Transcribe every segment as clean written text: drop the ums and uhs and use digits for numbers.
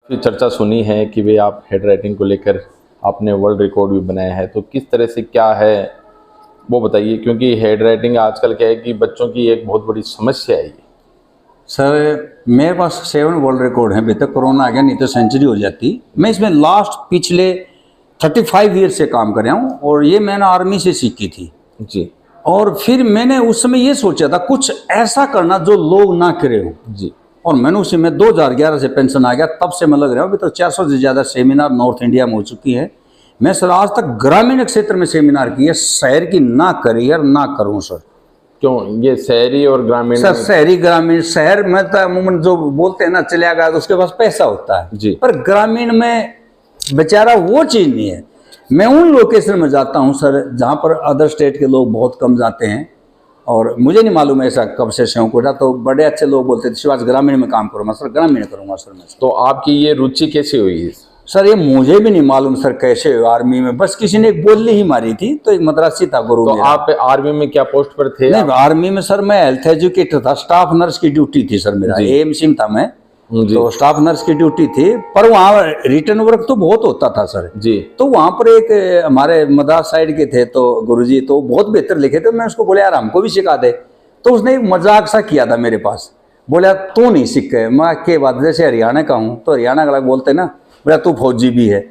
की चर्चा सुनी है कि भाई आप हेड राइटिंग को लेकर आपने वर्ल्ड रिकॉर्ड भी बनाया है, तो किस तरह से क्या है वो बताइए, क्योंकि हेड राइटिंग आजकल क्या है कि बच्चों की एक बहुत बड़ी समस्या है ये। सर मेरे पास 7 वर्ल्ड रिकॉर्ड हैं। अभी तक कोरोना आ गया, नहीं तो सेंचुरी हो जाती। मैं इसमें लास्ट पिछले 35 ईयर से काम कर रहा हूँ और ये मैंने आर्मी से सीखी थी जी और फिर मैंने उस समय ये सोचा था कुछ ऐसा करना जो लोग ना करे हो जी। और मैंने उसी में 2011 से पेंशन आ गया, तब से मैं लग रहा हूँ। अभी तो 400 से ज़्यादा सेमिनार नॉर्थ इंडिया में हो चुकी है। मैं सर आज तक ग्रामीण क्षेत्र में सेमिनार किए, शहर की ना करियर ना करूँ सर। क्यों ये शहरी और ग्रामीण? सर शहरी ग्रामीण, शहर में तो अमूमन जो बोलते हैं ना चले गया तो उसके पास पैसा होता है जी। पर ग्रामीण में बेचारा वो चीज़ नहीं है। मैं उन लोकेशन में जाता हूँ सर जहाँ पर अदर स्टेट के लोग बहुत कम जाते हैं और मुझे नहीं मालूम ऐसा कब से शौक उठा, तो बड़े अच्छे लोग बोलते थे शिवाज ग्रामीण में काम करूँगा सर, ग्रामीण करूँगा सर मैं। तो आपकी ये रुचि कैसे हुई? सर ये मुझे भी नहीं मालूम सर कैसे हुआ। आर्मी में बस किसी ने एक बोली ही मारी थी, तो एक मद्रासी था गुरु। तो आप आर्मी में क्या पोस्ट पर थे? नहीं आर्मी में सर मैं हेल्थ एजुकेटर था, स्टाफ नर्स की ड्यूटी थी सर मेरा, एम सिंह था मैं। तो स्टाफ नर्स की ड्यूटी थी पर वहाँ रिटर्न वर्क तो बहुत होता था सर जी। तो वहाँ पर एक हमारे मद्रास साइड के थे तो गुरुजी तो बहुत बेहतर लिखे थे। मैं उसको बोले यार हमको भी सिखा दे, तो उसने एक मजाक सा किया था मेरे पास, बोला तू नहीं सीखे। मैं के बाद जैसे हरियाणा का हूँ तो हरियाणा का बोलते ना, बोला तू फौजी भी है।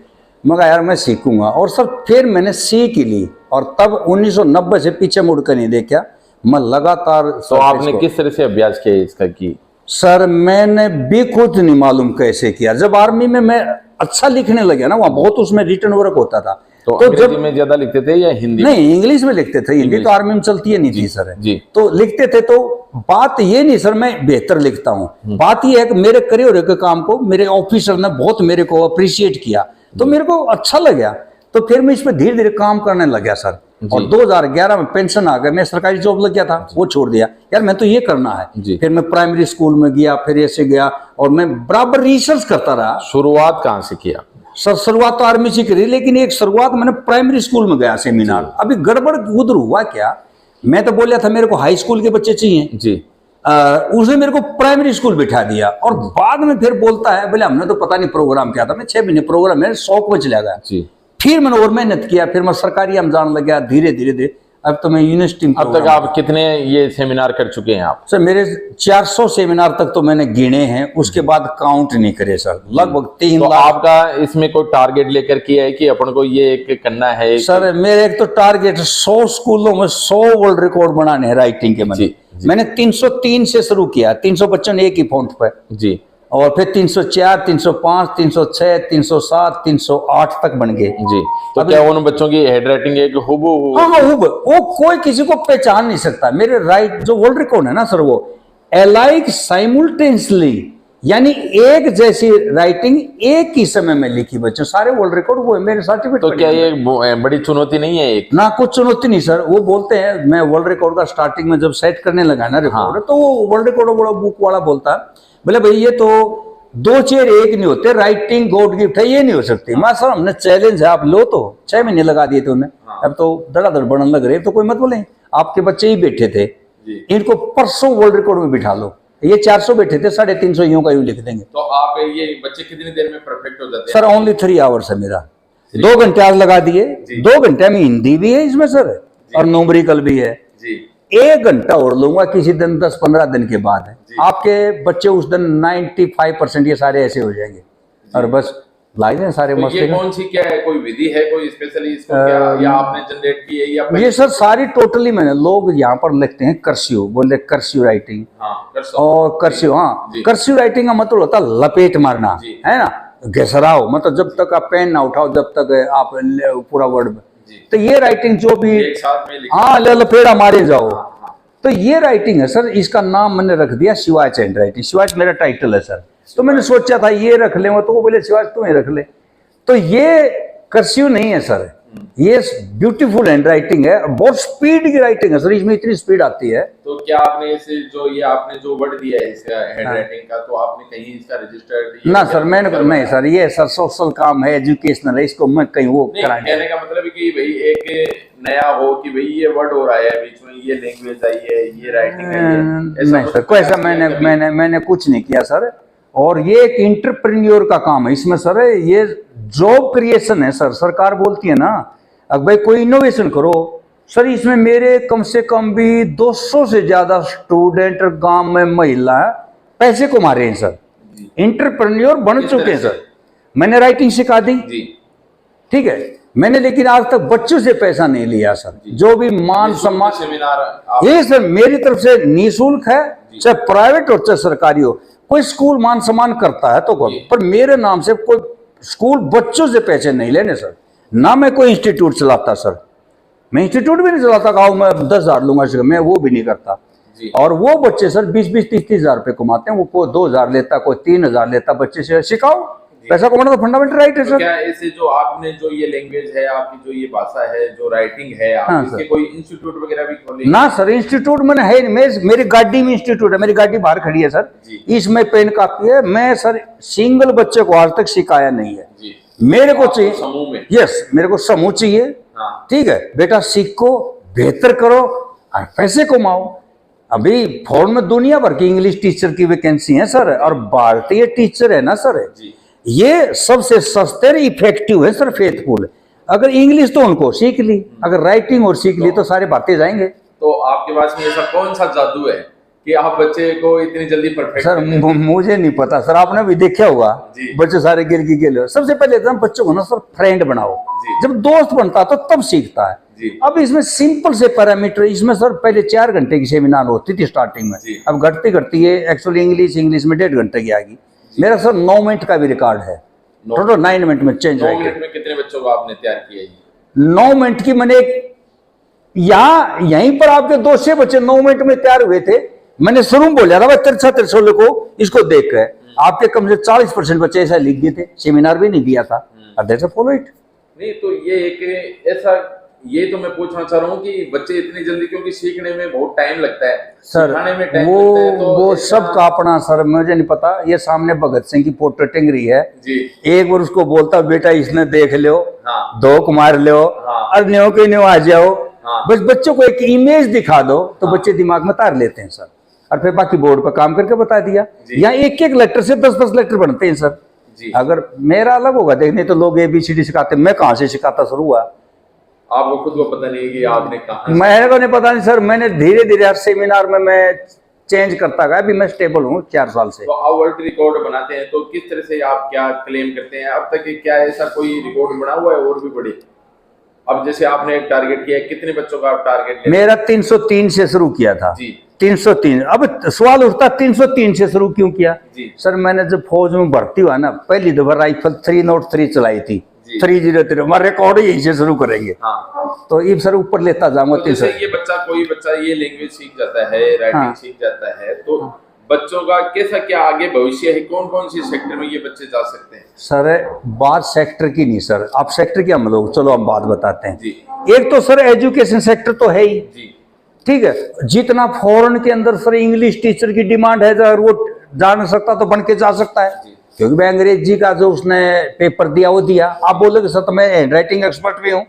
मैं कहा यार मैं सीखूंगा और सर फिर मैंने सीख ली और तब 1990 से पीछे मुड़ कर नहीं देखा, मैं लगातार। तो आपने किस तरह से अभ्यास किया इसका? की सर मैंने भी खुद नहीं मालूम कैसे किया। जब आर्मी में मैं अच्छा लिखने लगा ना, वहाँ बहुत उसमें रिटर्न वर्क होता था। तो अंग्रेजी में ज्यादा लिखते थे या हिंदी? नहीं इंग्लिश में लिखते थे, हिंदी तो आर्मी में चलती है नहीं थी सर जी। तो लिखते थे। तो बात ये नहीं सर मैं बेहतर लिखता हूँ, बात ये है कि मेरे करियर के काम को मेरे ऑफिसर ने बहुत मेरे को अप्रिशिएट किया तो मेरे को अच्छा लगा। तो फिर मैं इस पर धीरे धीरे काम करने लगा सर और 2011 में पेंशन आ गया। मैं सरकारी जॉब लग गया था, वो छोड़ दिया यार मैं तो ये करना है। फिर मैं प्राइमरी स्कूल में गया, फिर ऐसे गया और मैं बराबर रिसर्च करता रहा। शुरुआत कहाँ से किया? सर शुरुआत तो आर्मी से करी, लेकिन एक शुरुआत मैंने प्राइमरी स्कूल में गया सेमिनार। अभी गड़बड़ उधर हुआ क्या, मैं तो बोल रहा था मेरे को हाई स्कूल के बच्चे चाहिए जी। उसने मेरे को प्राइमरी स्कूल बिठा दिया और बाद में फिर बोलता है बोले हमने तो पता नहीं प्रोग्राम क्या था। मैं 6 महीने प्रोग्राम है शौक में चला गया जी। फिर मैंने और मेहनत किया, फिर मैं सरकारी हम जान लग गया धीरे धीरे। अब तो मैं यूनिवर्सिटी में। अब तक आप कितने ये सेमिनार कर चुके हैं आप? सर मेरे 400 सेमिनार तक तो मैंने गिने हैं, उसके बाद काउंट नहीं करे सर, लगभग 3 तो लाख। आपका इसमें कोई टारगेट लेकर किया है कि अपन को ये एक करना है? सर मेरे एक तो टारगेट 100 स्कूलों में 100 वर्ल्ड रिकॉर्ड बनाने हैं राइटिंग के। मैंने 303 से शुरू किया, 355 एक ही फॉन्ट पर जी, और फिर 304, 305, 306, 307, 308 तक बन गए जी। तो क्या उन बच्चों की हेड राइटिंग है कि हुबहू? हाँ वो कोई किसी को पहचान नहीं सकता। मेरे राइट जो वर्ल्ड रिकॉर्ड है ना सर, वो अलाइक साइमल्टेनियसली, यानी एक जैसी राइटिंग एक ही समय में लिखी बच्चों, सारे वर्ल्ड रिकॉर्ड वो है मेरे सर्टिफिकेट। तो क्या ये बड़ी चुनौती नहीं है? एक ना कुछ चुनौती नहीं सर। वो बोलते हैं मैं वर्ल्ड रिकॉर्ड का स्टार्टिंग में जब सेट करने लगा ना रिकॉर्ड, तो वो वर्ल्ड रिकॉर्ड बड़ा बुक वाला बोलता है बोले भाई ये तो 2 चेयर एक नहीं होते, राइटिंग गॉड गिफ्ट है, ये नहीं हो सकती। मैं सर हमने चैलेंज है, आप लो तो 6 महीने लगा दिए थे उन्हें, अब तो धड़ाधड़ बढ़ने लग रहे, तो कोई मत बोले। आपके बच्चे ही बैठे थे, इनको परसों वर्ल्ड रिकॉर्ड में बिठा लो, ये 400 बैठे थे, 350 यूं का यूं लिख देंगे। तो आप ये बच्चे कितनी देर में परफेक्ट हो जाते हैं? सर ओनली 3 आवर्स है मेरा, 2 घंटे आज लगा दिए। 2 घंटे में हिंदी भी है इसमें सर और न्यूमेरिकल भी है। 1 घंटा और लूंगा किसी दिन, 10-15 दिन के बाद है आपके बच्चे उस दिन 95% ये सारे ऐसे हो जाएंगे और बस लाइव हैं सारे। तो ये कौन सी क्या है, कोई विधि है कोई स्पेशली इसको क्या या आपने जनरेट की है या? ये सर सारी टोटली मैंने, लोग यहाँ पर लिखते हैं कर्सिव, बोले कर्सिव राइटिंग और कर्सिव, हाँ कर्सिव राइटिंग का मतलब होता है लपेट मारना, है ना, घसराओ, मतलब जब तक आप पेन ना उठाओ जब तक आप पूरा वर्ड। तो ये राइटिंग जो भी एक साथ में हाँ लपेड़ा मारे जाओ, तो ये राइटिंग है सर। इसका नाम मैंने रख दिया शिवाज हैंड राइटिंग। शिवाज मेरा टाइटल है सर, तो मैंने सोचा था ये रख ले, तो वो बोले शिवाज तुम्हें रख ले। तो ये कर्सिव नहीं है सर, ये ब्यूटीफुल हैंड राइटिंग है, बहुत स्पीड की राइटिंग है सर, इसमें इतनी स्पीड आती है। तो क्या आपने इसे जो ये आपने जो वर्ड दिया है इसका हैंड राइटिंग का, तो आपने कहीं इसका रजिस्टर्ड? ना सर मैंने नहीं सर, ये सर सोशल काम है, एजुकेशनल है, इसको मैं कहीं वो कराने। कहने का मतलब है कि भाई एक नया हो कि भाई ये वर्ड हो रहा है बीच में, ये लैंग्वेज आई है, ये राइटिंग है, नहीं सर कोई ऐसा मैंने कुछ नहीं किया सर। और ये एक इंटरप्रेन्योर का काम है इसमें सर, ये जॉब क्रिएशन है सर। सरकार बोलती है ना अब भाई कोई इनोवेशन करो सर, इसमें मेरे कम से कम भी 200 से ज्यादा स्टूडेंट गांव में महिला पैसे कमा रहे हैं सर, इंटरप्रेन्योर बन चुके हैं सर। मैंने राइटिंग सिखा दी, ठीक है, मैंने लेकिन आज तक बच्चों से पैसा नहीं लिया सर। जो भी मान सम्मान सेमिनार ये सर मेरी तरफ से निःशुल्क है, चाहे प्राइवेट हो चाहे सरकारी हो। कोई स्कूल मान सम्मान करता है तो कोई, पर मेरे नाम से कोई स्कूल बच्चों से पैसे नहीं लेने सर। ना मैं कोई इंस्टीट्यूट चलाता सर, मैं इंस्टीट्यूट भी नहीं चलाता, गाँव में 10,000 लूंगा, मैं वो भी नहीं करता। और वो बच्चे सर 20-20, 30-30 हजार रुपए कमाते हैं, वो कोई 2,000 लेता, कोई 3,000 लेता। बच्चे से सिखाओ, पैसा कमाना तो फंडामेंटल राइट है सर। क्या ऐसे जो आपने जो ये लैंग्वेज है आपकी, जो ये भाषा है, जो राइटिंग है, आप इसके कोई इंस्टीट्यूट वगैरह भी खोले? ना सर, इंस्टीट्यूट मैंने है नहीं, मेरी गाड़ी में इंस्टीट्यूट है, मेरी गाड़ी बाहर खड़ी है सर, इसमें पेन कापी है। मैं सर सिंगल बच्चे को आज तक सिखाया नहीं है। मेरे को चाहिए समूह में, यस, मेरे को समूह चाहिए, ठीक है बेटा, सीखो, बेहतर करो और पैसे कमाओ। अभी फॉरेन में दुनिया भर की इंग्लिश टीचर की वैकेंसी है सर, और भारतीय टीचर है ना सर, ये सबसे सस्ते और इफेक्टिव है सर, फेथफुल। अगर इंग्लिश तो उनको सीख ली, अगर राइटिंग और सीख ली तो सारे भारतीय जाएंगे। तो आपके पास में ऐसा कौन सा जादू है कि आप बच्चे को इतनी जल्दी परफेक्ट? सर मुझे नहीं पता सर, आपने भी देखा होगा बच्चे सारे गिर गिर। सबसे पहले तो बच्चों को ना सर फ्रेंड बनाओ, जब दोस्त बनता तो तब सीखता है। अब इसमें सिंपल से पैरामीटर, इसमें सर पहले 4 घंटे की सेमिनार होती थी स्टार्टिंग में, अब घटती घटती है एक्चुअली इंग्लिश में 1.5 घंटे की आ गई। मेरा सर 9 मिनट का भी रिकॉर्ड है, टोटल 9 मिनट में चेंज हो गया। 9 मिनट में कितने बच्चों को आपने तैयार किया? 9 मिनट की मैंने यहीं पर आपके 200 बच्चे 9 मिनट में तैयार हुए थे। मैंने शुरू में बोला था भाई तिरछा लिखो, इसको देख कर आपके कम से 40% बच्चे ऐसा लिख दिए थे, सेमिनार भी नहीं दिया था। Follow it. नहीं तो ये एक ऐसा, ये तो मैं पूछना चाह रहा हूँ कि बच्चे इतनी जल्दी, क्योंकि सीखने में बहुत टाइम लगता है सर, में टाइम वो लगता है, तो वो सबका अपना सर, मुझे नहीं पता। ये सामने भगत सिंह की पोर्ट्रेट टंग रही है जी। एक बार उसको बोलता बेटा इसने देख लो, धोख मार लो, और न्यो के न्यो आ जाओ, बस बच्चों को एक इमेज दिखा दो तो बच्चे दिमाग में तार लेते हैं सर, और फिर बाकी बोर्ड पर काम करके बता दिया। यहाँ एक लेटर से 10-10 लेटर बनते हैं सर। अगर मेरा अलग होगा देखने तो लोग ABCD सिखाते, मैं कहाँ से सिखाता शुरू हुआ, आपको खुद को पता नहीं कि आपने कहा? मेरे को नहीं पता नहीं सर, मैंने धीरे धीरे हर सेमिनार में मैं चेंज करता गया। अभी मैं स्टेबल हूँ 4 साल से। तो आप वर्ल्ड रिकॉर्ड बनाते हैं तो किस तरह से आप क्या क्लेम करते हैं? अब तक क्या ऐसा कोई रिकॉर्ड बना हुआ है और भी बड़े? अब जैसे आपने एक टारगेट किया, कितने बच्चों का आप टारगेट? मेरा 303 से शुरू किया था जी। 303। अब सवाल उठता 303 से शुरू क्यों किया जी? सर मैंने जब फौज में भर्ती हुआ ना, पहली दफा राइफल 303 चलाई थी, 303, हमारे रिकॉर्ड यहीं से शुरू करेंगे। तो ये सर ऊपर लेता जाऊंगा। तो जैसे ये बच्चा, कोई बच्चा ये लैंग्वेज सीख जाता है, राइटिंग सीख जाता है, तो बच्चों का कैसा क्या आगे भविष्य है? कौन कौन सी सेक्टर में ये बच्चे जा सकते हैं? सर बात सेक्टर की नहीं सर, आप सेक्टर की हम लोग, चलो हम बात बताते हैं जी। एक तो सर एजुकेशन सेक्टर तो है ही जी, ठीक है। जितना फॉरेन के अंदर सर इंग्लिश टीचर की डिमांड है, अगर वो जा नहीं सकता तो बन के जा सकता है, क्योंकि मैं अंग्रेजी का जो उसने पेपर दिया वो दिया। आप बोलोगे सर तो मैं हैंड राइटिंग एक्सपर्ट भी हूँ,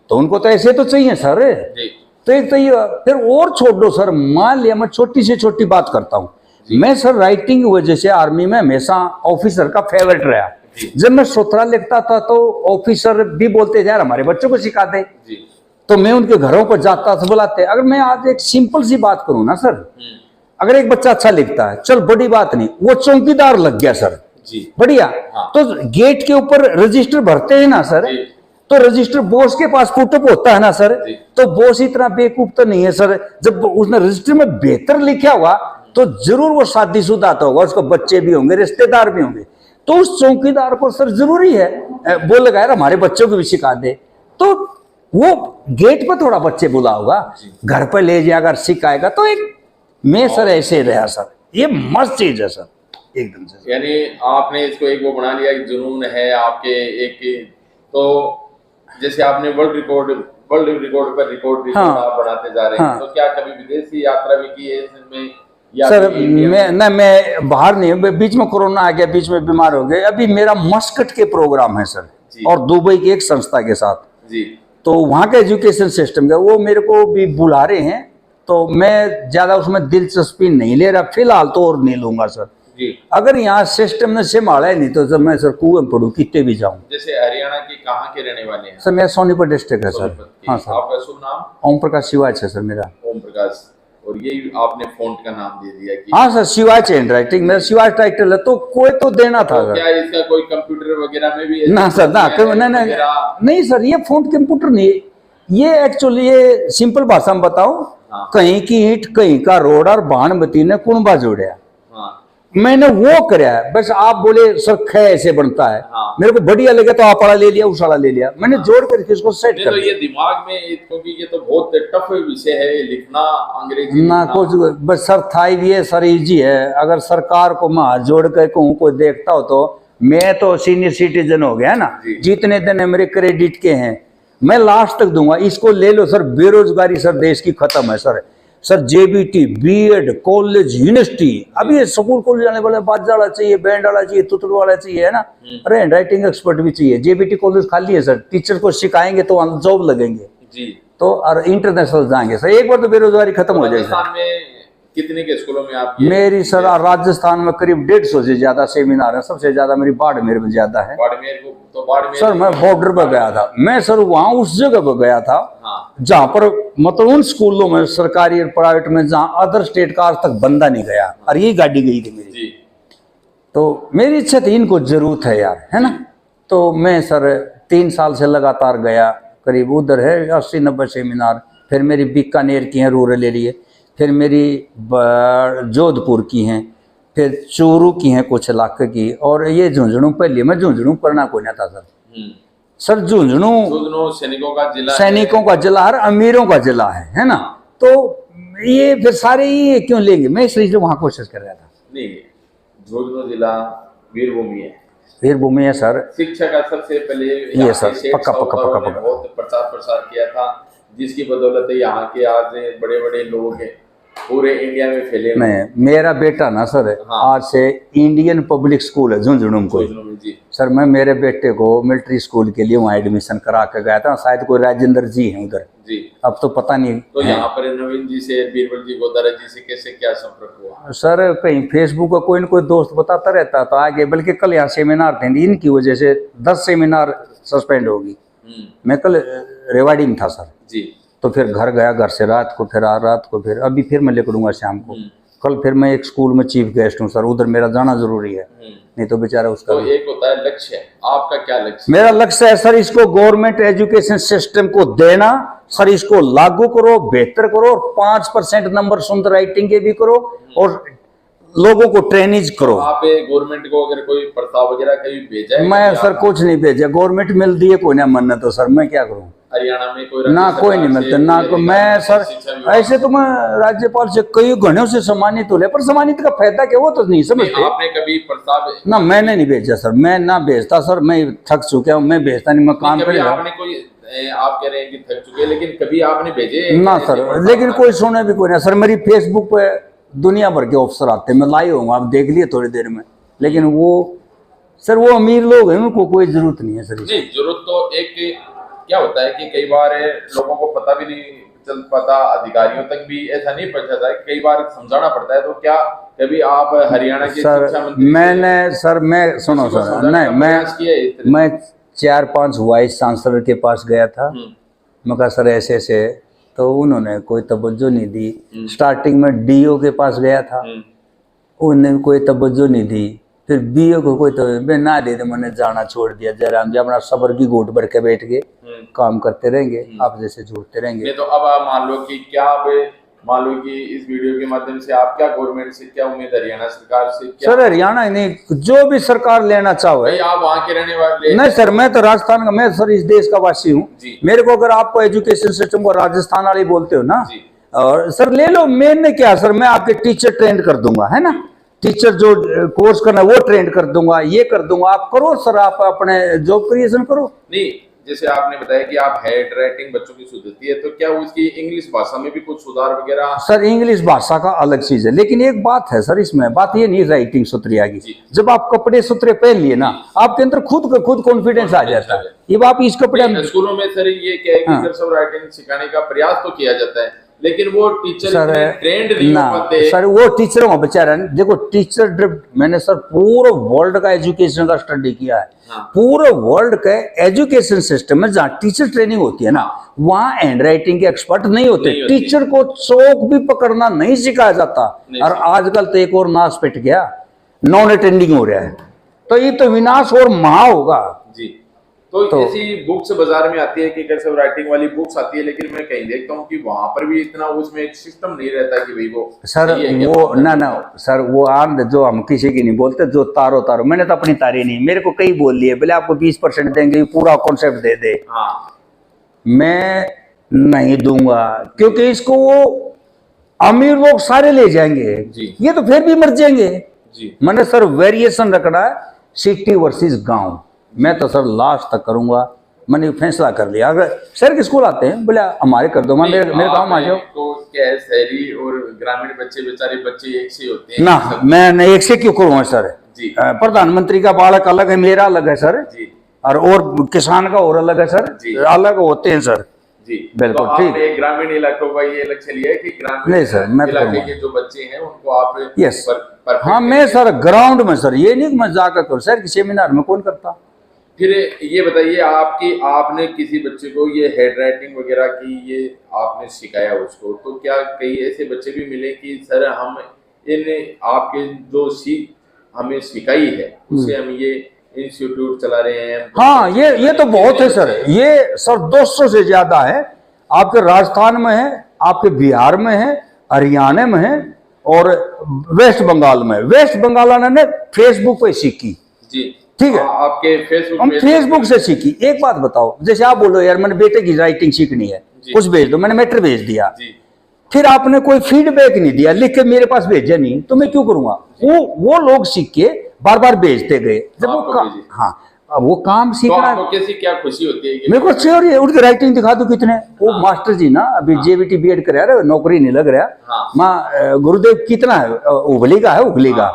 तो उनको तो ऐसे तो चाहिए सर जी। तो एक तो ये, फिर और छोड़ दो सर, मान लिया मैं छोटी से छोटी बात करता हूँ, मैं सर राइटिंग की वजह से आर्मी में हमेशा ऑफिसर का फेवरेट रहा। जब मैं सूत्रा लिखता था तो ऑफिसर भी बोलते यार हमारे बच्चों को सिखा दे, तो मैं उनके घरों पर जाता था, बुलाते। अगर मैं आज एक सिंपल सी बात करूं ना सर, अगर एक बच्चा अच्छा लिखता है, चल बड़ी बात नहीं, वो चौकीदार लग गया सर जी, बढ़िया। तो गेट के ऊपर रजिस्टर भरते हैं ना सर, तो रजिस्टर बॉस के पास पुटअप होता है ना सर, तो बॉस इतना बेवकूफ तो नहीं है सर, जब उसने रजिस्टर में बेहतर लिखा हुआ तो जरूर वो शादीशुदा तो होगा, उसको बच्चे भी होंगे, रिश्तेदार भी होंगे, तो उस चौकीदार को सर जरूरी है बोलेगा यार हमारे बच्चों को भी सिखा दे, तो वो गेट पर थोड़ा बच्चे बुला होगा, घर पर ले जाएगा, सिखाएगा। तो एक मैं सर ऐसे रहा सर, ये मस्त चीज है सर एकदम से। यानी आपने इसको एक वो बना लिया, एक जुनून है आपके एक, तो जैसे आपने वर्ल्ड रिकॉर्ड पर रिकॉर्ड भी आप बनाते जा रहे हैं, तो क्या कभी विदेशी यात्रा भी की है इसमें? सर मैं बाहर नहीं, बीच में कोरोना आ गया, बीच में बीमार हो गए। अभी मेरा मस्कट के प्रोग्राम है सर, और दुबई की एक संस्था के साथ जी, तो वहाँ का एजुकेशन सिस्टम का वो मेरे को भी बुला रहे हैं, तो मैं ज्यादा उसमें दिलचस्पी नहीं ले रहा फिलहाल तो, और नहीं लूंगा सर, जी। अगर यहाँ सिस्टम ने संभाला ही नहीं तो जब मैं सर कुएं में पढ़ूँ कितने भी जाऊँ। जैसे हरियाणा के कहाँ के रहने वाले हैं? सर मेरा सोनीपत डिस्ट्रिक्ट है सर। सोनीपत के। हाँ सर। आपका शुभ नाम? ओम प्रकाश शिवाच है सर मेरा। ओम प्रकाश। और ये आपने फॉन्ट का नाम दे दिया कि हाँ सर शिवाच हैंड राइटिंग, मेरा शिवाच टाइटल है तो कोई तो देना था तो सर। क्या इसका कोई कंप्यूटर वगैरह में भी ना सर ना वगैरह? नहीं सर ये फॉन्ट कंप्यूटर नहीं, ये एक्चुअली ये सिंपल भाषा में बताओ, हाँ। कहीं की ईंट कहीं का रोड और भानमती ने कुणबा जोड़ा, हाँ। मैंने वो कराया। बस आप बोले सर ख ऐसे बनता है, हाँ। मेरे को बढ़िया लगे तो आप वाला ले लिया उस वाला ले लिया, मैंने जोड़ करके इसको सेट नहीं कर तो दिया। ये दिमाग में, क्योंकि ये तो बहुत टफ विषय है लिखना अंग्रेजी ना लिखना। कुछ बस सर था ही ये सर इजी है। अगर सरकार को मैं हाथ जोड़ कर कहूँ कोई देखता हो तो मैं तो सीनियर सिटीजन हो गया ना, जी। जितने दिन मेरे क्रेडिट के हैं मैं लास्ट तक दूंगा, इसको ले लो सर। बेरोजगारी सर देश की खत्म है sir. Sir JBT, BEd, college, university, अभी ये स्कूल कॉलेज जाने वाले बाजा वाला चाहिए, बैंड वाला चाहिए, तुतड़ वाला चाहिए, है ना। अरे हैंड राइटिंग एक्सपर्ट भी चाहिए। जेबीटी कॉलेज खाली है सर, टीचर को सिखाएंगे तो जॉब लगेंगे जी। तो, और इंटरनेशनल जाएंगे सर। एक बार तो बेरोजगारी खत्म हो जाएगी सर। राजस्थान में कितने के स्कूलों में आप मेरी सर राजस्थान में करीब 150 से ज्यादा सेमिनार है। सबसे ज्यादा मेरी बाड़मेर में ज्यादा है। बाड़मेर को तो बाड़मेर सर मैं बॉर्डर पर गया था, मैं सर वहां उस जगह पर गया था हाँ। जहां पर मतलब उन स्कूलों में सरकारी और प्राइवेट में जहां अदर स्टेट का आज तक बंदा नहीं गया, और यही गाड़ी गई थी मेरी। जी। तो मेरी इच्छा थी इनको जरूरत है यार, है ना। तो मैं सर 3 साल से लगातार गया, करीब उधर है 80-90 सेमिनार। फिर मेरी बीकानेर की हैं रूरल एरिया, फिर मेरी जोधपुर की हैं, फिर चूरू की हैं कुछ इलाके की, और ये झुंझुनू। पहले मैं झुंझुनू पढ़ना कोई ना था सर। सर झुंझुनू सैनिकों का जिला है, अमीरों का जिला है ना। तो ये फिर सारे ये क्यों लेंगे, मैं इसलिए वहां कोशिश कर रहा था। नहीं, झुंझुनू जिला वीरभूमि है। वीरभूमि है सर। शिक्षा का सबसे पहले ये सर पक्का बहुत प्रचार प्रसार किया था, जिसकी बदौलत यहाँ के आज बड़े बड़े लोग हैं पूरे इंडिया में फैले। नहीं मेरा बेटा ना सर हाँ। आज से इंडियन पब्लिक स्कूल है झुंझुनू को जी। सर। मैं मेरे बेटे को मिलिट्री स्कूल के लिए वहाँ एडमिशन करा के गया था, शायद कोई राजेंद्र जी हैं उधर जी। अब तो पता नहीं। तो यहाँ पर नवीन जी से, बीरबल जी, गोदारा जी से कैसे क्या संपर्क हुआ? सर कहीं फेसबुक का कोई न कोई दोस्त बताता रहता था आगे, बल्कि कल यहाँ सेमिनार थे, इनकी वजह से 10 सेमिनार सस्पेंड होगी। मैं कल रिवार्डिंग था सर जी। तो फिर घर गया, घर से रात को, फिर रात को, फिर अभी फिर मैं लेकर शाम को। कल फिर मैं एक स्कूल में चीफ गेस्ट हूँ सर, उधर मेरा जाना जरूरी है, नहीं तो बेचारा उसका। तो एक होता है लक्ष्य, आपका क्या लक्ष्य? मेरा लक्ष्य है सर इसको गवर्नमेंट एजुकेशन सिस्टम को देना सर, इसको लागू करो, बेहतर करो, और 5% नंबर सुंदर राइटिंग के भी करो, और लोगों को ट्रेनिंग करो। आप गवर्नमेंट को अगर कोई प्रस्ताव वगैरह कहीं भेजा है? मैं सर कुछ नहीं भेजा, गवर्नमेंट मिलती है कोई ना मन तो सर मैं क्या करूँ। हरियाणा में कोई ना कोई नहीं मिलता ना को। मैं सर ऐसे तो मैं राज्यपाल से कई घड़ों से सम्मानित हो ले, पर सम्मानित का फायदा क्या वो तो नहीं समझते। आपने कभी प्रस्ताव? ना मैंने नहीं भेजा सर, मैं ना भेजता सर, मैं थक चुका हूँ, मैं भेजता नहीं, मैं काम कर। आपने कोई, आप कह रहे हैं कि थक चुके, लेकिन कभी आपने भेजे? ना सर, लेकिन कोई सुने भी कोई ना सर। मेरी फेसबुक पे दुनिया भर के ऑफिसर आते हैं, मैं लाइव हूँ, आप देख लिए थोड़ी देर में। लेकिन वो सर वो अमीर लोग हैं, उनको कोई जरूरत नहीं है सर। नहीं जरूरत तो एक क्या होता है कि कई बार लोगों को पता भी नहीं चल पाता, अधिकारियों तक भी ऐसा नहीं पहुंचता, कई बार समझाना पड़ता है। तो क्या कभी आप हरियाणा के शिक्षा मंत्री? मैंने सर, मैं सुनो सर, नहीं मैं 4-5 वाइस चांसलर के पास गया था, मैं कहा सर ऐसे ऐसे, तो उन्होंने कोई तवज्जो नहीं दी। स्टार्टिंग में डीओ के पास गया था, उन्होंने कोई तवज्जो नहीं दी। फिर बीओ को कोई तो मैं ना दे, मैंने जाना छोड़ दिया। जयराम जी अपना सबर की घोट भर के बैठ गए, काम करते रहेंगे, आप जैसे जुड़ते रहेंगे। तो अब आप मान लो कि क्या, अब मान लो कि इस वीडियो के माध्यम से आप क्या गवर्नमेंट से क्या उम्मीद, हरियाणा सरकार से क्या? सर हरियाणा नहीं, जो भी सरकार लेना चाहे। आप वहाँ के रहने वाले? नहीं सर, मैं तो राजस्थान का, मैं सर इस देश का वासी हूँ। मेरे को अगर आपको एजुकेशन सिस्टम को राजस्थान वाले बोलते हो ना, और सर ले लो, मैंने क्या सर, मैं आपके टीचर ट्रेंड कर दूंगा, है ना। टीचर जो कोर्स करना वो ट्रेंड कर दूंगा, ये कर दूंगा, आप करो सर, आप अपने जॉब क्रिएशन करो। नहीं जैसे आपने बताया कि आप हैंड राइटिंग बच्चों की सुधरती है, तो क्या उसकी इंग्लिश भाषा में भी कुछ सुधार वगैरह? सर इंग्लिश भाषा का अलग चीज है, लेकिन एक बात है सर, इसमें बात ये नहीं राइटिंग सुथरिया की। जब आप कपड़े सुथरे पहन लिए ना, आपके अंदर खुद कॉन्फिडेंस आ जाता है। ये आप इस कपड़े स्कूलों में सर ये क्या है कि राइटिंग सिखाने का प्रयास तो किया जाता है, लेकिन वो टीचर सर ट्रेंड नहीं ना हो पाते। सर, वो टीचरों का बेचारा देखो, टीचर ड्रिफ्ट मैंने सर पूरे वर्ल्ड का एजुकेशन का स्टडी किया है। हाँ। पूरे वर्ल्ड के एजुकेशन सिस्टम में जहाँ टीचर ट्रेनिंग होती है ना, वहाँ हैंड राइटिंग के एक्सपर्ट नहीं होते। टीचर को चौक भी पकड़ना नहीं सिखाया जाता। और आजकल तो एक और नाश पिट गया, नॉन अटेंडिंग हो रहा है, तो ये तो विनाश और महा होगा जी। तो ऐसी बुक्स बाजार में आती है कि कैसे राइटिंग वाली बुक्स आती है, लेकिन मैं कहीं देखता हूँ कि वहां पर भी इतना उसमें एक सिस्टम नहीं रहता कि भाई वो सर वो ना सर, वो आम जो हम किसी की नहीं बोलते, जो तारो मैंने तो अपनी तारी नहीं, मेरे को कई बोल लिए बोले आपको 20% देंगे, पूरा कॉन्सेप्ट दे दे। हाँ। मैं नहीं दूंगा, क्योंकि इसको वो अमीर लोग सारे ले जाएंगे जी। ये तो फिर भी मर जाएंगे जी। मैंने सर वेरिएशन रखना है, सिटी वर्सेस गांव। मैं तो सर लास्ट तक करूंगा, मैंने फैसला कर लिया। अगर शहर के स्कूल आते हैं बोले हमारे कर दो, मेरे गाँव आ जाओ। तो क्या है, शहरी और ग्रामीण बच्चे बेचारे बच्चे एक से होते हैं ना, मैं एक से क्यों करूँगा सर जी। प्रधानमंत्री का बालक अलग है, मेरा अलग है सर जी। और किसान का और अलग है सर जी। अलग होते हैं सर जी। बिल्कुल तो ठीक। आपने ग्रामीण इलाकों का ये लक्ष्य लिया है कि ग्रामीण नहीं सर, मैं इलाके के जो बच्चे हैं उनको आप यस हाँ, मैं सर ग्राउंड में सर, ये नहीं मैं जाकर करूँ सर, सेमिनार में कौन करता। फिर ये बताइए आपने किसी बच्चे को ये हैंड राइटिंग वगैरह की ये आपने सिखाया उसको, तो क्या कई ऐसे बच्चे भी मिले कि सर हम आपके जो सीख हमें सिखाई है उससे हम ये इंस्टीट्यूट चला रहे हैं। हाँ, ये तो बहुत है सर, ये सर 200 से ज्यादा है। आपके राजस्थान में है, आपके बिहार में है, हरियाणा में है और वेस्ट बंगाल में। वेस्ट बंगाल ने फेसबुक पे सीखी जी। ठीक है, आपके फेसबुक हम फेसबुक से सीखी। एक बात बताओ, जैसे आप बोलो यार मैंने बेटे की राइटिंग सीखनी है, कुछ भेज दो, मैंने मैटर भेज दिया जी। फिर आपने कोई फीडबैक नहीं दिया, लिख के मेरे पास भेजा नहीं, तो मैं क्यों करूंगा। वो लोग सीख के बार बार भेजते गए, जब वो काम सीखना। तो कैसी क्या खुशी होती है मेरे को श्योर उनकी राइटिंग दिखा दो कितने। वो मास्टर जी ना अभी जेवीटी बीएड कर रहा है, नौकरी नहीं लग रहा। माँ गुरुदेव कितना है, उबली का है, उबली का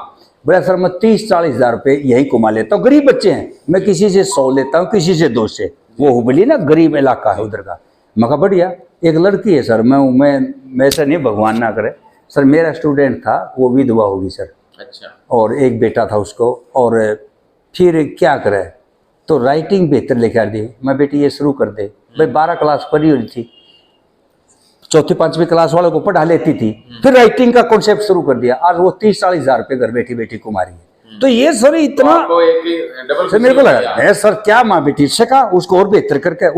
बड़ा सर, मैं 30-40 हजार रुपये यही कमा लेता हूँ। गरीब बच्चे हैं, मैं किसी से 100 लेता हूँ, किसी से 2 से। वो हुबली ना गरीब इलाका है उधर का। मैं कहा बढ़िया। एक लड़की है सर, मैं ऐसा नहीं, भगवान ना करे सर, मेरा स्टूडेंट था, वो विधवा होगी सर। अच्छा। और एक बेटा था उसको, और फिर क्या करे, तो राइटिंग बेहतर लेकर दी। मैं बेटी ये शुरू कर दे भाई, 12 क्लास पढ़ी हुई थी, 4वीं-5वीं क्लास वालों को पढ़ा लेती थी, फिर राइटिंग का कॉन्सेप्ट शुरू कर दिया। आज वो 30-40 हजार रुपये घर बैठी बैठी कुमारी है। तो ये सर इतना सर मेरे को लगा सर क्या माँ बेटी सिखा उसको और बेहतर करके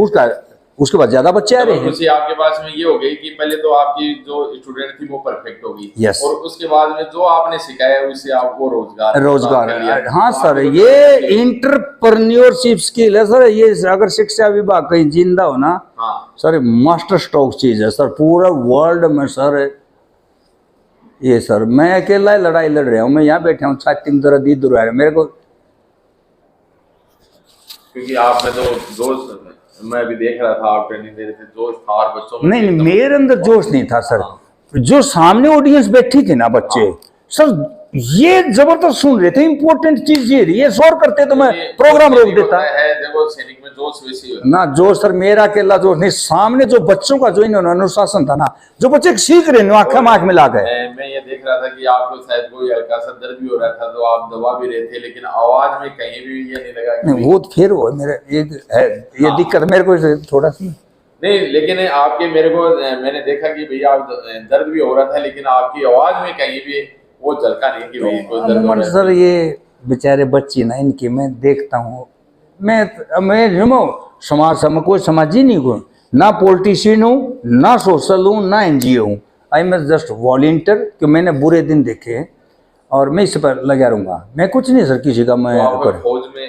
उसके बाद ज्यादा बच्चे आ रहे हैं। आपके पास में ये हो गई कि पहले तो आपकी जो स्टूडेंट थी वो परफेक्ट होगी। यस। और उसके बाद में जो आपने सिखाया उससे आपको रोजगार। हाँ सर, ये इंटरप्रेन्योरशिप स्किल है सर। ये अगर शिक्षा विभाग कहीं जिंदा हो ना, हाँ सर मास्टर स्ट्रोक चीज है सर पूरा वर्ल्ड में सर। ये सर मैं अकेला लड़ाई लड़ रहा हूँ, मैं यहाँ बैठा हूँ, छाती में दर्द इधर आ रहा है मेरे को, क्योंकि आपने तो दोस्त, मैं भी देख रहा था आप ट्रेनिंग दे रहे थे, जोश था और बच्चों में नहीं, मेरे अंदर जोश नहीं था सर। जो सामने ऑडियंस बैठी थी ना बच्चे, सर ये जबरदस्त सुन रहे थे। इंपॉर्टेंट चीज ये शोर करते तो मैं प्रोग्राम रोक देता है। देखो सैनिक में जोश वैसी होता ना, जोश सर मेरा अकेला जोश नहीं, सामने जो बच्चों का जो इन्होंने अनुशासन था ना, जो बच्चे सीख रहे हैं आंखें आंख मिला गए। मैं ये देख रहा था कि आपको शायद कोई हल्का सा दर्द भी हो रहा था, तो आप दबा भी रहे थे, लेकिन आवाज में कहीं भी ये नहीं लगा कि वो फिर वो मेरे ये दिक्कत मेरे को थोड़ा सी नहीं, लेकिन आपके मैंने देखा कि भैया आप दर्द भी हो रहा था, लेकिन आपकी आवाज में कहीं भी वो झलका नहीं कि भाई कोई दर्द हो रहा है। सर ये बेचारे बच्चे ना, इनकी मैं देखता हूँ, मैं समाज में कोई समाजी नहीं हूँ, ना पॉलिटिशियन हूँ, ना सोशल हूँ, ना एनजीओ हूँ। आई एम जस्ट वॉलंटियर, कि मैंने बुरे दिन देखे और मैं इस पर लगा रहूँगा। मैं कुछ नहीं सर किसी का। मैं फौज में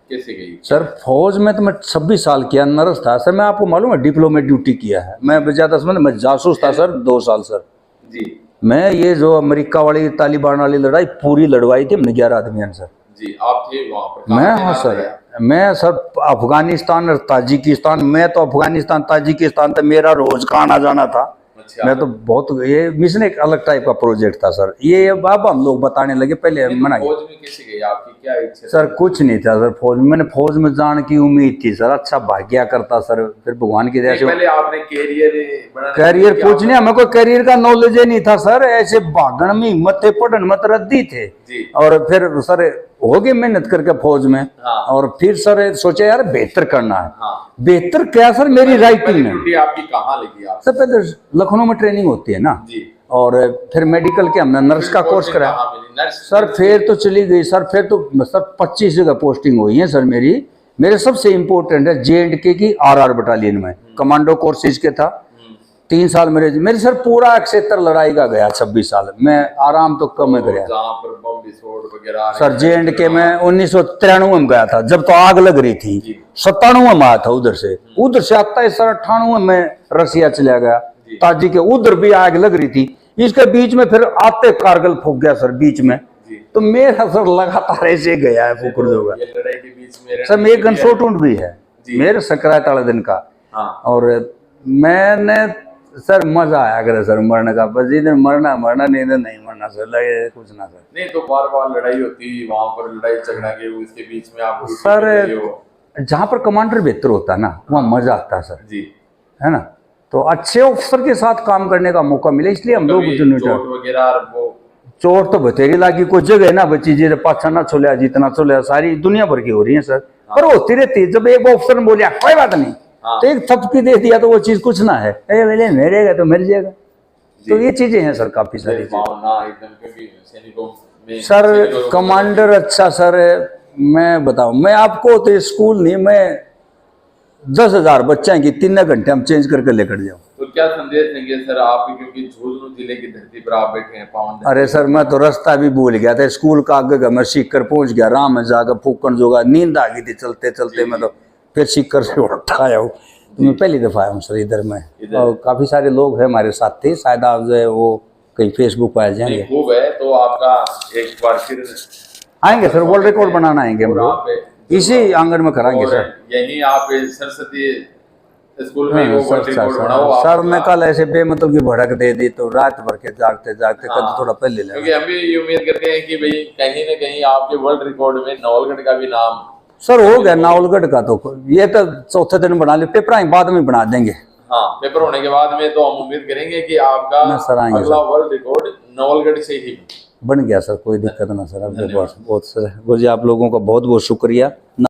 कैसे गई सर? फौज में तो मैं 26 साल किया, नर्स था सर। मैं आपको मालूम है डिप्लोमेट ड्यूटी किया है मैं, ज़्यादा समझ, मैं जासूस था सर 2 साल सर जी। मैं ये जो अमेरिका वाली तालिबान वाली लड़ाई पूरी लड़वाई थी हमने 11 आदमी सर जी। आप थे वहाँ पर? मैं हाँ सर, मैं सर अफगानिस्तान और ताजिकिस्तान, मैं तो अफगानिस्तान ताजिकिस्तान तो मेरा रोज का आना जाना था। अच्छा। मैं तो बहुत, ये मिशन एक अलग टाइप का प्रोजेक्ट था सर। ये अब हम लोग बताने लगे, पहले नहीं, मना तो किया। फौज में कैसे गई, आपकी क्या इच्छा सर थी? कुछ नहीं था सर फौज में, मैंने फौज में जाने की उम्मीद थी सर, अच्छा भाग्य करता सर, फिर भगवान की दया नहीं, से पहले आपने कैरियर बनाने करियर की कुछ आपने- नहीं, हमें कोई करियर का नॉलेज ही नहीं था सर, ऐसे भागण में हिम्मत थे, पढ़न मत रद्दी थे। जी। और फिर सर हो गए मेहनत करके फौज में। हाँ। और फिर सर सोचा यार बेहतर करना है। हाँ। बेहतर क्या सर, मेरी पहली राइटिंग है। ड्यूटी आपकी कहाँ लगी आप? सर पहले लखनऊ में ट्रेनिंग होती है ना, जी। और फिर मेडिकल के हमने नर्स का कोर्स पोस्टिंग कराया कहाँ मिली? नर्स? सर। फिर तो चली गई सर, फिर तो सर 25 जगह पोस्टिंग हुई है सर मेरी। मेरे सबसे इम्पोर्टेंट है J&K की RR बटालियन में, कमांडो कोर्सेज के था। 3 साल मेरे सर पूरा क्षेत्र लड़ाई का गया, 26 साल मैं आराम तो कम में गया जहाँ पर बम विस्फोट वगैरह आ रहे सर। हैं, J&K में 1993 में गया था, जब तो आग लग रही थी। 97 में आया था उधर से आता है सर। 98 में रसिया चला गया, ताजी के उधर भी आग लग रही थी। इसके बीच में फिर आते कारगिल फूक गया सर बीच में। तो मेरा सर लगातार ऐसे गया है फुकर होगा ये लड़ाई के बीच में सर। मेरे गनशॉट भी है मेरे सकरात वाले दिन का। हाँ। और मैंने सर मजा आया करे सर मरने का, बस जिधर मरना नहीं तो नहीं मरना सर, लगे कुछ ना सर। नहीं तो बार बार लड़ाई होती वहां पर, लड़ाई झगड़ा के उसके बीच में आप सर जहाँ पर कमांडर बेहतर होता है ना, वहाँ मजा आता है सर जी, है ना। तो अच्छे ऑफिसर के साथ काम करने का मौका मिले, इसलिए हम लोग चोट वगैरह और वो चोट तो बतेरी लागी कोई जगह है ना बच्ची जी पाछा ना छोलिया जितना छोलिया, सारी दुनिया भर की हो रही है सर। पर होती रहती है, जब एक ऑफिसर ने बोलिया कोई बात नहीं तो एक थपकी दे दिया तो वो चीज कुछ ना है, मेरेगा तो मर जाएगा। तो ये चीजें हैं सर, काफी सारी चीजें सर। कमांडर अच्छा सर, मैं बताऊं, मैं आपको तो स्कूल नहीं, मैं 10,000 बच्चा की 3 घंटे हम चेंज करके लेकर जाऊं। तो क्या संदेश देंगे सर आप, क्योंकि झुंझुनू जिले की धरती पर आप बैठे हैं पावन? अरे सर मैं तो रास्ता भी भूल गया था, स्कूल का आगे मैं सीकर पहुंच गया, राम में जाकर फूकन जोगा, नींद आ गई थी चलते चलते। मैं तो फिर सीकर से उठा आया हूँ, तो मैं पहली दफा आया हूँ सर इधर में। और काफी सारे लोग हैं हमारे साथ थे, शायद आप जो है वो कहीं फेसबुक पर आ जाएंगे। खूब है, तो आपका एक बार फिर आएंगे सर, वर्ल्ड रिकॉर्ड बनाना आएंगे हम लोग, इसी आंगन में कराएंगे सर। यही आप सरस्वती स्कूल में वो वर्ल्ड रिकॉर्ड बनाओ सर ने कल ऐसे बेमतलब की भड़क दे दी तो रात भर के जागते जागते कल थोड़ा पहले ले, क्योंकि हम भी ये उम्मीद करते हैं कि भाई कहीं ना कहीं आपके वर्ल्ड रिकॉर्ड में नवलगढ़ का भी नाम सर हो गया। नावलगढ़ का तो ये तो चौथे दिन बना ले, पेपर बाद में बना देंगे। हाँ, पेपर होने के बाद में तो हम उम्मीद करेंगे कि आपका अगला वर्ल्ड रिकॉर्ड नवलगढ़ से ही बन गया सर, कोई दिक्कत ना सर। आपके पास बहुत सर, आप लोगों का बहुत बहुत शुक्रिया।